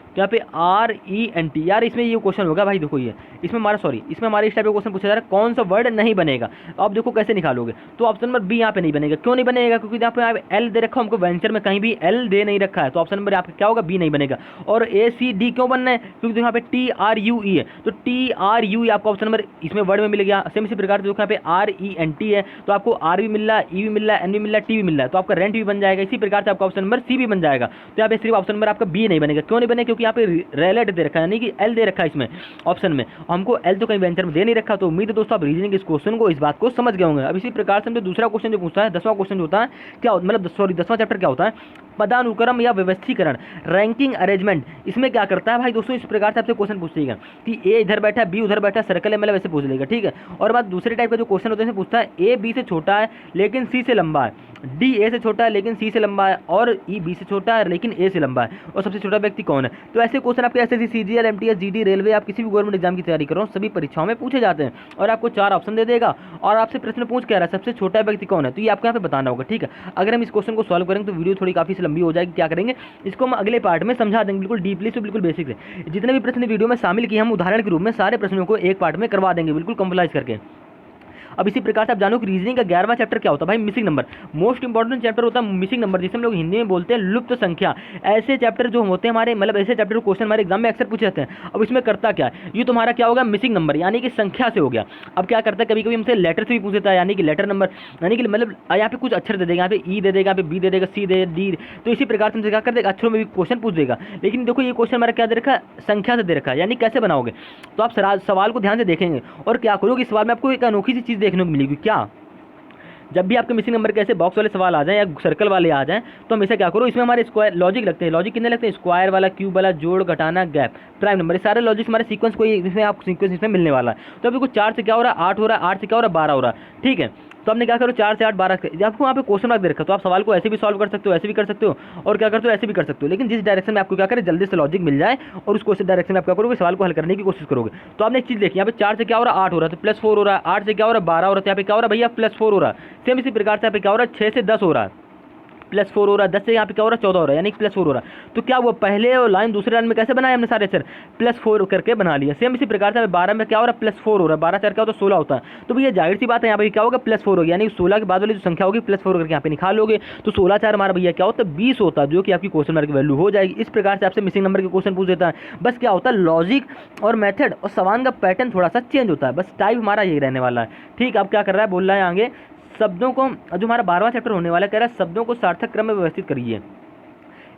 तो यहाँ पे RENT, यार इसमें ये क्वेश्चन होगा भाई, देखो ये इसमें हमारे इस टाइप का क्वेश्चन पूछा जा रहा है कौन सा वर्ड नहीं बनेगा। अब देखो कैसे निकालोगे, तो ऑप्शन नंबर बी यहाँ पे नहीं बनेगा। क्यों नहीं बनेगा, क्योंकि यहाँ पे L दे रखा, हमको वेंचर में कहीं भी L दे नहीं रखा है, तो ऑप्शन नंबर यहाँ पे क्या होगा, बी नहीं बनेगा। और ACD क्यों बनना है, क्योंकि यहाँ पे TRUE है, तो TRUE आपको ऑप्शन नंबर इसमें वर्ड में मिल गया। सेम इसी प्रकार से यहाँ पे RENT है, तो आपको R भी मिल रहा है, E भी मिल रहा है, N भी मिल रहा है, T भी मिल रहा है, तो आपका रेंट भी बन जाएगा। इसी प्रकार से आपका ऑप्शन नंबर C भी बन जाएगा। तो यहाँ पे सिर्फ ऑप्शन नंबर आपका बी नहीं बनेगा। क्यों नहीं बनेगा, क्योंकि यहाँ पे रेलेट दे रखा है, यानी कि L दे रखा है इसमें ऑप्शन में, हमको L तो कहीं वेंचर में दे नहीं रखा। तो उम्मीद है दोस्तों आप रीजनिंग इस क्वेश्चन को, इस बात को समझ गए होंगे। अब इसी प्रकार से हम जो दूसरा क्वेश्चन जो पूछता है 10वां क्वेश्चन जो होता है क्या, मतलब 10वां चैप्टर क्या होता है, पदानुक्रम या व्यवस्थीकरण, रैंकिंग अरेंजमेंट। इसमें क्या करता है भाई दोस्तों, इस प्रकार से आपसे क्वेश्चन पूछेगा कि ए इधर बैठा है, बी उधर बैठा है, सर्कल है, मतलब ऐसे पूछ लेगा। ठीक है, और बात दूसरे टाइप का जो क्वेश्चन होता है पूछता है ए बी से छोटा है लेकिन सी से लंबा है, डी ए से छोटा है लेकिन सी से लंबा है, और ई बी से छोटा है लेकिन ए से लंबा है, और सबसे छोटा व्यक्ति कौन है। तो ऐसे क्वेश्चन आपके SSC CGL MTS GD railway, आप किसी भी गवर्नमेंट एग्जाम की तैयारी करो, सभी परीक्षाओं में पूछे जाते हैं। और आपको 4 ऑप्शन दे देगा और आपसे प्रश्न पूछ के आ रहा है सबसे छोटा व्यक्ति कौन है, तो ये आपको यहाँ पे बताना होगा। ठीक है, अगर हम इस क्वेश्चन को सॉल्व करेंगे तो वीडियो थोड़ी काफी लंबी हो जाएगी। क्या करेंगे, इसको हम अगले पार्ट में समझा देंगे, बिल्कुल डीपली से, बिल्कुल बेसिक से। जितने भी प्रश्न वीडियो में शामिल किए हम उदाहरण के रूप में सारे प्रश्नों को एक पार्ट में करवा देंगे, बिल्कुल कंप्लाइज करके। अब इसी प्रकार से आप जानो कि रीजनिंग का 11वां चैप्टर क्या होता है भाई, missing number. Most important chapter होता है मिसिंग नंबर, जिसे हम लोग हिंदी में बोलते हैं लुप्त संख्या। ऐसे चैप्टर जो होते हैं हमारे, मतलब ऐसे चैप्टर क्वेश्चन हमारे एग्जाम में अक्सर पूछे जाते हैं। अब इसमें करता क्या है, ये तुम्हारा क्या होगा, मिसिंग नंबर, यानी कि संख्या से हो गया। अब क्या करता है, कभी कभी हमसे लेटर से भी पूछ देता है, यानी कि लेटर नंबर, यानी कि मतलब यहाँ पे कुछ अक्षर दे देगा, यहाँ पे ई दे देगा, यहाँ पे बी दे देगा, सी दे डी, तो इसी प्रकार से हमसे क्या कर देगा, अक्षरों में भी क्वेश्चन पूछ देगा। लेकिन देखो ये क्वेश्चन हमारा क्या दे रखा है, संख्या से दे रखा है, यानी कैसे बनाओगे। तो आप सवाल को ध्यान से देखेंगे और क्या करोगे, इस सवाल में आपको एक अनोखी सी चीज़ देखने को मिलेगी। क्या, जब भी आपके मिसिंग नंबर के ऐसे बॉक्स वाले सवाल आ जाएं या सर्कल वाले आ जाएं, तो हमेशा क्या करो, इसमें हमारे स्क्वायर लॉजिक लगते हैं। लॉजिक कितने लगते हैं, स्क्वायर वाला, क्यूब वाला, जोड़, घटाना, गैप, प्राइम नंबर, ये सारे लॉजिक हमारे सीक्वेंस को इसमें आपको सीक्वेंस इसमें मिलने वाला है। तो अभी कुछ 4 से क्या हो रहा है, 8 हो रहा है, 8 से क्या हो रहा है, 12 हो रहा है। ठीक है, तो आपने क्या करो 4 से 8 12, आपको वहाँ पे क्वेश्चन मार्क दे रखा, तो आप सवाल को ऐसे भी सॉल्व कर सकते हो, ऐसे भी कर सकते हो, और क्या करते हो ऐसे भी कर सकते हो, लेकिन जिस डायरेक्शन में आपको क्या करें जल्दी से लॉजिक मिल जाए और उस क्वेश्चन डायरेक्शन में आप क्या करोगे सवाल को हल करने की कोशिश करोगे। तो आपने एक चीज़ देखी, यहाँ पे 4 से क्या हो रहा है 8 हो रहा है, तो +4 हो रहा है, 8 से क्या हो रहा है 12 हो रहा है, यहाँ पे क्या हो रहा है भैया +4 हो रहा है। सेम इसी प्रकार से यहाँ पे क्या हो रहा है 6 से 10 हो रहा है, +4 हो रहा है, 10 से यहाँ पे क्या हो रहा है 14 हो रहा है, यानी कि +4 हो रहा है। तो क्या वो पहले लाइन दूसरे लाइन में कैसे बनाया हमने सारे अक्षर +4 करके बना लिया। सेम इसी प्रकार से 12 में क्या हो रहा है +4 हो रहा है, 12 4 क्या होता है 16 होता है। तो भैया जाहिर सी बात है यहाँ पे क्या होगा +4 होगा, यानी 16 के बाद वाली जो संख्या होगी +4 करके यहाँ पे निकालोगे तो 16 4 हमारा भैया क्या होता है 20 होता है, जो कि आपकी क्वेश्चन मार्क की वैल्यू हो जाएगी। इस प्रकार से आपसे मिसिंग नंबर के क्वेश्चन पूछ देता है। बस क्या होता है लॉजिक और मेथड और सवाल का पैटर्न थोड़ा सा चेंज होता है, बस टाइप हमारा यही रहने वाला है। ठीक, अब क्या कर रहा है बोल रहा है आगे शब्दों को, जो हमारा 12वां चैप्टर होने वाला है, कह रहा है शब्दों को सार्थक क्रम में व्यवस्थित करिए।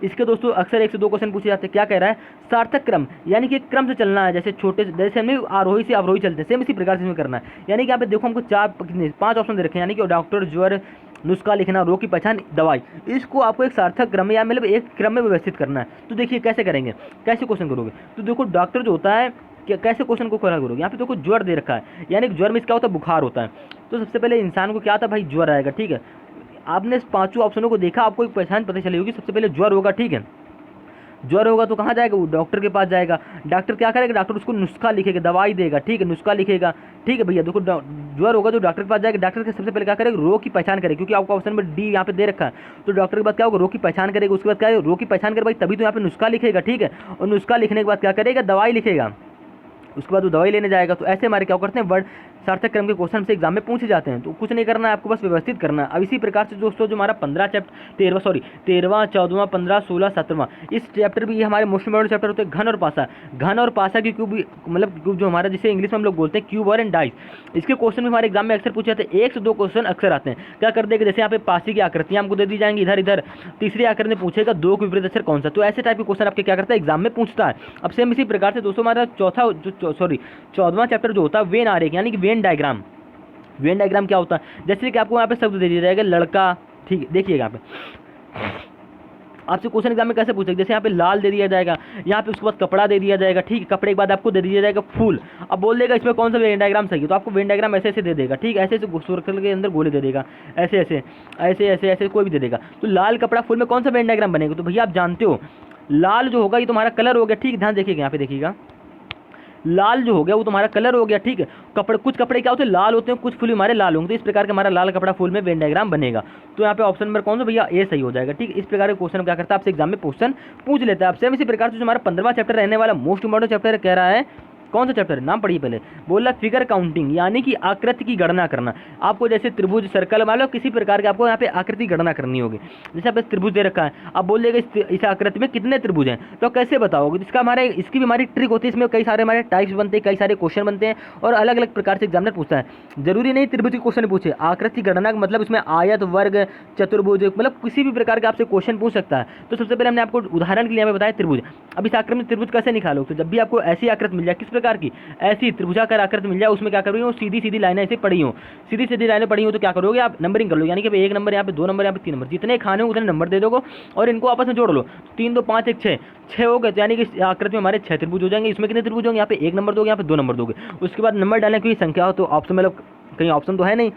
इसके दोस्तों अक्सर 1 से 2 क्वेश्चन पूछे जाते हैं। क्या कह रहा है सार्थक क्रम, यानी कि क्रम से चलना है, जैसे छोटे जैसे हमने आरोही से अवरोही चलते हैं, सेम इसी प्रकार से इसमें करना है। यानी कि यहाँ पे देखो हमको 5 ऑप्शन दे रखे हैं, यानी कि डॉक्टर, ज्वर, नुस्खा लिखना, रोग की पहचान, दवाई। इसको आपको एक सार्थक क्रम में या मतलब एक क्रम में व्यवस्थित करना है। तो देखिए कैसे करेंगे, कैसे क्वेश्चन करोगे। तो देखो डॉक्टर जो होता है कैसे क्वेश्चन को करा करोगे, यहाँ पे देखो ज्वर दे रखा है, यानी कि ज्वर में क्या होता है बुखार होता है। तो सबसे पहले इंसान को क्या आता है भाई ज्वर आएगा, ठीक है। आपने इस 5 ऑप्शनों को देखा, आपको एक पहचान पता चली होगी। सबसे पहले ज्वर होगा, ठीक है। ज्वर होगा तो कहाँ जाएगा वो डॉक्टर के पास जाएगा। डॉक्टर क्या करेगा, डॉक्टर उसको नुस्खा लिखेगा, दवाई देगा, ठीक है, नुस्खा लिखेगा, ठीक है भैया। देखो ज्वर होगा तो डॉक्टर के पास जाएगा, डॉक्टर के सबसे पहले क्या करेगा रोग की पहचान करेगा, क्योंकि आपको ऑप्शन में डी यहाँ पे दे रखा है। तो डॉक्टर के बाद क्या होगा रोग की पहचान करेगा, उसके बाद क्या है रोग की पहचान कर भाई तभी तो यहाँ पे नुस्खा लिखेगा, ठीक है। और नुस्खा लिखने के बाद क्या करेगा दवाई लिखेगा, उसके बाद वो दवाई लेने जाएगा। तो ऐसे हमारे क्या करते हैं वर्ड सार्थक क्रम के क्वेश्चन से एग्जाम में पूछे जाते हैं। तो कुछ नहीं करना है आपको, बस व्यवस्थित करना है। अब इसी प्रकार से दोस्तों जो हमारा 13वां 14वां 15 16 17वां इस चैप्टर भी ये हमारे मोस्ट इंपॉर्टेंट चैप्टर होते हैं घन और पासा। घन और पासा की क्यूब मतलब क्यूब जो हमारा जिसे इंग्लिश में हम लोग बोलते हैं क्यूब और एंड डाइस, इसके क्वेश्चन भी हमारे एग्जाम में अक्सर पूछे जाते हैं। 1 से 2 क्वेश्चन अक्सर आते हैं। क्या कर देगा जैसे यहाँ पे पासी की आकृतियाँ हमको दे दी जाएंगी इधर इधर, तीसरी आकृति में पूछेगा 2 के विपरीत अक्षर कौन सा। तो ऐसे टाइप के क्वेश्चन आपके क्या करता है एग्जाम में पूछता है। अब सेम इसी प्रकार से दोस्तों हमारा 14वां चैप्टर जो होता है वेन आरेख, यानी कि वेन डायग्राम। वेन डायग्राम क्या होता है, जैसे कि आपको यहाँ पे शब्द दे दिया जाएगा लड़का, ठीक है। देखिएगा यहाँ पे आपसे क्वेश्चन एग्जाम में कैसे पूछेगा, जैसे यहाँ पे लाल दे दिया जाएगा, यहाँ पे उसके बाद कपड़ा दे दिया जाएगा, ठीक है। कपड़े के बाद आपको दे दिया जाएगा फूल। अब बोल देगा इसमें कौन सा वेन डायग्राम सही है, तो आपको वेन डायग्राम ऐसे ऐसे दे देगा, ठीक है। ऐसे ऐसे सर्कल के अंदर गोले दे देगा, ऐसे ऐसे ऐसे ऐसे ऐसे कोई भी दे देगा। तो लाल कपड़ा फूल में कौन सा वेन डायग्राम बनेगा, तो भैया आप जानते हो लाल जो होगा ये तुम्हारा कलर हो गया, ठीक। ध्यान देखिएगा यहाँ पे देखिएगा लाल जो हो गया वो तुम्हारा कलर हो गया, ठीक है। कपड़े कुछ कपड़े क्या होते हैं लाल होते हैं, कुछ फूल हमारे लाल होंगे। तो इस प्रकार का हमारा लाल कपड़ा फूल में वेन डायग्राम बनेगा। तो यहाँ पे ऑप्शन नंबर कौन सा भैया ए सही हो जाएगा, ठीक। इस प्रकार के क्वेश्चन क्या करता है आपसे एग्जाम में क्वेश्चन पूछ लेता है आपसे। इसी प्रकार से जो हमारा 15वां चैप्टर रहने वाला मोस्ट इंपॉर्टेंट चैप्टर कह रहा है कौन सा चैप्टर है, नाम पढ़िए पहले। बोल रहा फिगर काउंटिंग, यानी कि आकृति की गणना करना। आपको जैसे त्रिभुज सर्कल मान लो किसी प्रकार के आपको यहाँ पे आकृति की गणना करनी होगी। जैसे आप त्रिभुज दे रखा है, आप बोल देगा इस आकृति में कितने त्रिभुज हैं, तो कैसे बताओगे। इसका हमारे इसकी भी हमारी ट्रिक होती है, इसमें कई सारे हमारे टाइप्स बनते हैं, कई सारे क्वेश्चन बनते हैं और अलग अलग प्रकार से एग्जामिनर पूछता है। जरूरी नहीं त्रिभुज के क्वेश्चन पूछे, आकृति गणना का मतलब उसमें आयत वर्ग चतुर्भुज मतलब किसी भी प्रकार का आपसे क्वेश्चन पूछ सकता है। तो सबसे पहले हमने आपको उदाहरण के लिए हमें बताया त्रिभुज। अब इस आकृति में त्रिभुज कैसे निकालो, तो जब भी आपको ऐसी आकृति मिल जाए, किस प्रकार की ऐसी त्रिभुजाकार आकृति मिल जाए, उसमें क्या करोगे वो सीधी सीधी लाइनें ऐसे पड़ी हो, सीधी सीधी लाइनें पड़ी हो, तो क्या करोगे आप नंबरिंग कर लो, यानी कि 1 नंबर यहाँ पे 2 नंबर यहाँ पे 3 नंबर, जितने खाने हो उतने नंबर दे दोगे और इनको आपस में जोड़ लो। 3 2 5 1 6 हो गए, तो यानी कि आकृति में हमारे 6 त्रिभुज हो जाएंगे। इसमें कितने त्रिभुज होंगे, यहाँ पे 1 नंबर दोगे, यहाँ पे 2 नंबर दोगे। उसके बाद नंबर डालने की संख्या हो तो ऑप्शन मतलब कहीं ऑप्शन तो है नहीं,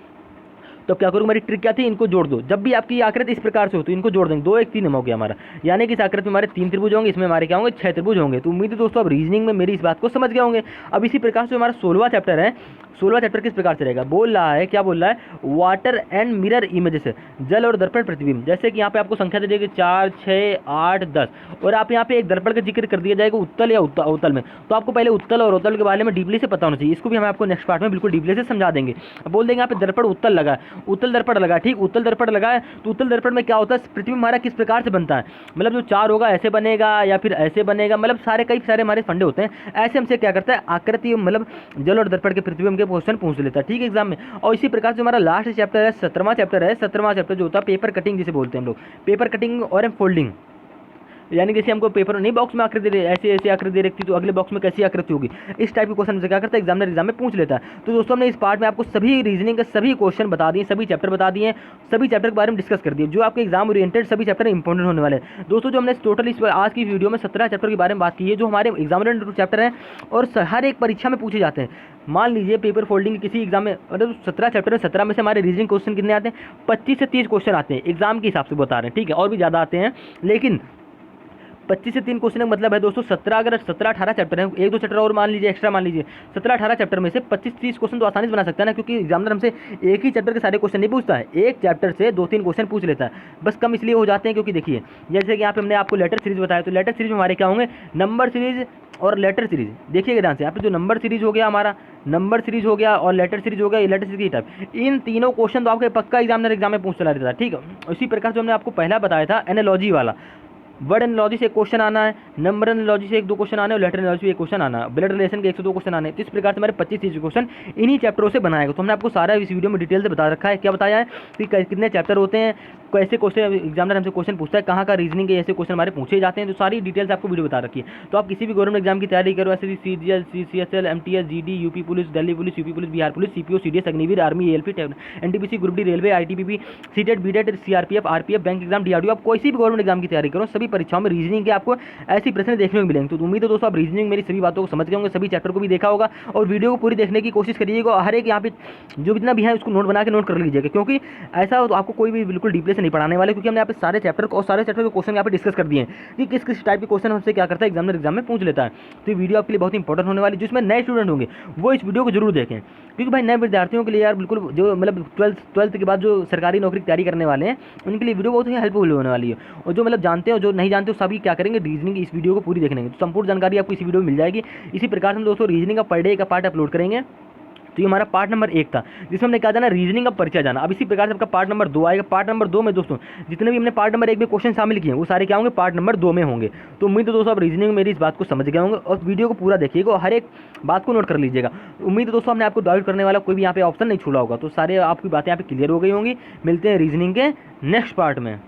तो क्या करूँ, हमारी ट्रिक क्या थी, इनको जोड़ दो। जब भी आपकी आकृति इस प्रकार से हो तो इनको जोड़ देंगे, 2 1 3 हो गया हमारा, यानी कि इस आकृति में हमारे 3 त्रिभुज होंगे, इसमें हमारे क्या होंगे 6 त्रिभुज होंगे। तो उम्मीद है दोस्तों अब रीजनिंग में मेरी इस बात को समझ गए होंगे। अब इसी प्रकार से हमारा 16वां चैप्टर है, 16वां चैप्टर किस प्रकार से रहेगा, बोल रहा है क्या बोल रहा है, वाटर एंड मिरर इमेजेस, जल और दर्पण प्रतिबिंब। जैसे कि यहाँ पे आपको संख्या दे देगी 4 6 8 10 और आप यहाँ पे एक दर्पण का जिक्र कर दिया जाएगा उत्तल या अवतल में। तो आपको पहले उत्तल और अवतल के बारे में डीपली से पता होना चाहिए, इसको भी हम आपको नेक्स्ट पार्ट में बिल्कुल डीपली से समझा देंगे। अब बोल देंगे यहाँ पे दर्पण उत्तल लगा है, उत्तल दर्पण लगा है, ठीक। उत्तल दर्पण लगा है तो उत्तल दर्पण में क्या होता है, प्रतिबिंब हमारा किस प्रकार से बनता है, मतलब जो 4 होगा ऐसे बनेगा या फिर ऐसे बनेगा, मतलब सारे कई सारे हमारे फंडे होते हैं। ऐसे हमसे क्या करता है आकृति मतलब जल और दर्पण के प्रतिबिंब के क्वेश्चन पूछ लेता है, ठीक है, एग्जाम में। और इसी प्रकार से हमारा लास्ट चैप्टर है 17वां चैप्टर है। 17वां चैप्टर जो होता है पेपर कटिंग जिसे बोलते हैं हम लोग, पेपर कटिंग और फोल्डिंग। यानी जैसे हमको पेपर नहीं बॉक्स में आकृति ऐसे ऐसे आकृति रखती तो अगले बॉक्स में कैसी आकृति होगी, इस टाइप के क्वेश्चन से क्या करता है एग्जामिनर एग्जाम में पूछ लेता है। तो दोस्तों हमने इस पार्ट में आपको सभी रीजनिंग के सभी क्वेश्चन बता दिए, सभी चैप्टर बता दिए, सभी चैप्टर के बारे में डिस्कस कर दिए जो आपके एग्जाम ओरिएंटेड सभी चैप्टर इंपॉर्टेंट होने वाले हैं। दोस्तों जो हमने टोटल इस आज की वीडियो में 17 चैप्टर के बारे में बात की है जो हमारे एग्जाम ओरिएंटेड चैप्टर हैं और हर एक परीक्षा में पूछे जाते हैं। मान लीजिए पेपर फोल्डिंग किसी एग्जाम में मतलब 17 चैप्टर में 17 में से हमारे रीजनिंग क्वेश्चन कितने आते हैं, 25 से 30 क्वेश्चन आते हैं एग्जाम के हिसाब से बता रहे हैं, ठीक है, और भी ज़्यादा आते हैं, लेकिन 25 से 3 क्वेश्चन का मतलब है दोस्तों 17 अगर 17-18 चैप्टर हैं, एक दो चैप्टर और मान लीजिए एक्स्ट्रा मान लीजिए 17-18 चैप्टर में से 25-30 क्वेश्चन तो आसानी से बना सकता है ना, क्योंकि एग्जामिनर हमसे एक ही चैप्टर के सारे क्वेश्चन नहीं पूछता है, एक चैप्टर से 2-3 क्वेश्चन पूछ लेता है। बस कम इसलिए हो जाते हैं क्योंकि देखिए जैसे कि यहाँ पे हमने आपको लेटर सीरीज बताया, तो लेटर सीरीज में हमारे क्या होंगे, नंबर सीरीज और लेटर सीरीज। देखिएगा ध्यान से, यहाँ पे जो नंबर सीरीज हो गया हमारा, नंबर सीरीज हो गया और लेटर सीरीज हो गया, लेटर सीरीज की टाइप, इन तीनों क्वेश्चन तो आपके पक्का एग्जामिनर एग्जाम में पूछ चला रहता है, ठीक है। इसी प्रकार जो हमने आपको पहला बताया था एनालॉजी वाला, वर्ड एनालॉजी से एक क्वेश्चन आना है, नंबर एनालॉजी से 1-2 क्वेश्चन आने और लेटर एनालॉजी से एक क्वेश्चन आना है, ब्लड रिलेशन के 1 से 2 क्वेश्चन आने। तो इस प्रकार से हमारे 25-30 क्वेश्चन इन्हीं चैप्टरों से बनाएगा। तो हमने आपको सारा इस वीडियो में डिटेल से बता रखा है। क्या बताया है कि कितने चैप्टर होते हैं, कैसे क्वेश्चन एग्जामिनर हमसे क्वेश्चन पूछता है, कहाँ का रीजनिंग के ऐसे क्वेश्चन हमारे पूछे जाते हैं, तो सारी डिटेल्स आपको वीडियो बता रखी है। तो आप किसी भी गवर्नमेंट एग्जाम की तैयारी करो, ऐसे CGL, CCSL, MTS, GD, UP police, Delhi police, UP police, Bihar police, CPO, CDS, Agniveer, army, ALP, NTPC, group D, railway, ITBP, CTET, BTET, CRPF, RPF, bank exam, DRDO, आप कोई सी भी गवर्नमेंट एग्जाम की तैयारी करो, सभी परीक्षाओं में रीजनिंग के आपको ऐसी प्रश्न देखने को मिलेंगे। तो उम्मीद है दोस्तों आप रीजनिंग मेरी सभी बातों को समझ गए होंगे, सभी चैप्टर को भी देखा होगा और वीडियो को पूरी देखने की कोशिश करिएगा। हर एक यहाँ पे जो जितना भी है उसको नोट बना के नोट कर लीजिएगा, क्योंकि ऐसा हो तो आपको कोई भी बिल्कुल डीपली से नहीं पढ़ाने वाले, क्योंकि हमने यहाँ पे सारे चैप्टर को और सारे चैप्टर के क्वेश्चन यहाँ पे डिस्कस कर दिए हैं कि किस किस टाइप के क्वेश्चन हमसे क्या करता है एग्जामिनर एग्जाम में पूछ लेता है। तो ये वीडियो आपके लिए बहुत इंपॉर्टेंट होने वाली, जिसमें नए स्टूडेंट होंगे वो इस वीडियो को जरूर देखें, क्योंकि भाई नए विद्यार्थियों के लिए यार बिल्कुल जो मतलब 12th के बाद जो सरकारी नौकरी की तैयारी करने वाले हैं उनके लिए वीडियो बहुत ही हेल्पफुल होने वाली है। और जो मतलब जानते हो जो नहीं जानते हो सभी क्या करेंगे, रीजनिंग इस वीडियो को पूरी देखेंगे तो संपूर्ण जानकारी आपको इसी वीडियो में मिल जाएगी। इसी प्रकार से हम दोस्तों रीजनिंग का पर डे का पार्ट अपलोड करेंगे। तो ये हमारा पार्ट नंबर 1 था जिसमें हमने कहा जाना रीजनिंग का परिचय जाना। अब इसी प्रकार से आपका पार्ट नंबर 2 आएगा। पार्ट नंबर 2 में दोस्तों जितने भी हमने पार्ट नंबर 1 में क्वेश्चन शामिल किए हैं वो सारे क्या होंगे, पार्ट नंबर 2 में होंगे। तो उम्मीद है दोस्तों आप रीजनिंग में मेरी इस बात को समझ गए होंगे और वीडियो को पूरा देखिएगा और हर एक बात को नोट कर लीजिएगा। उम्मीद है दोस्तों हमने आपको डाउट करने वाला कोई भी यहाँ पे ऑप्शन नहीं छोड़ा होगा। तो सारे आपकी बातें यहाँ पे क्लियर हो गई होंगी। मिलते हैं रीजनिंग के नेक्स्ट पार्ट में।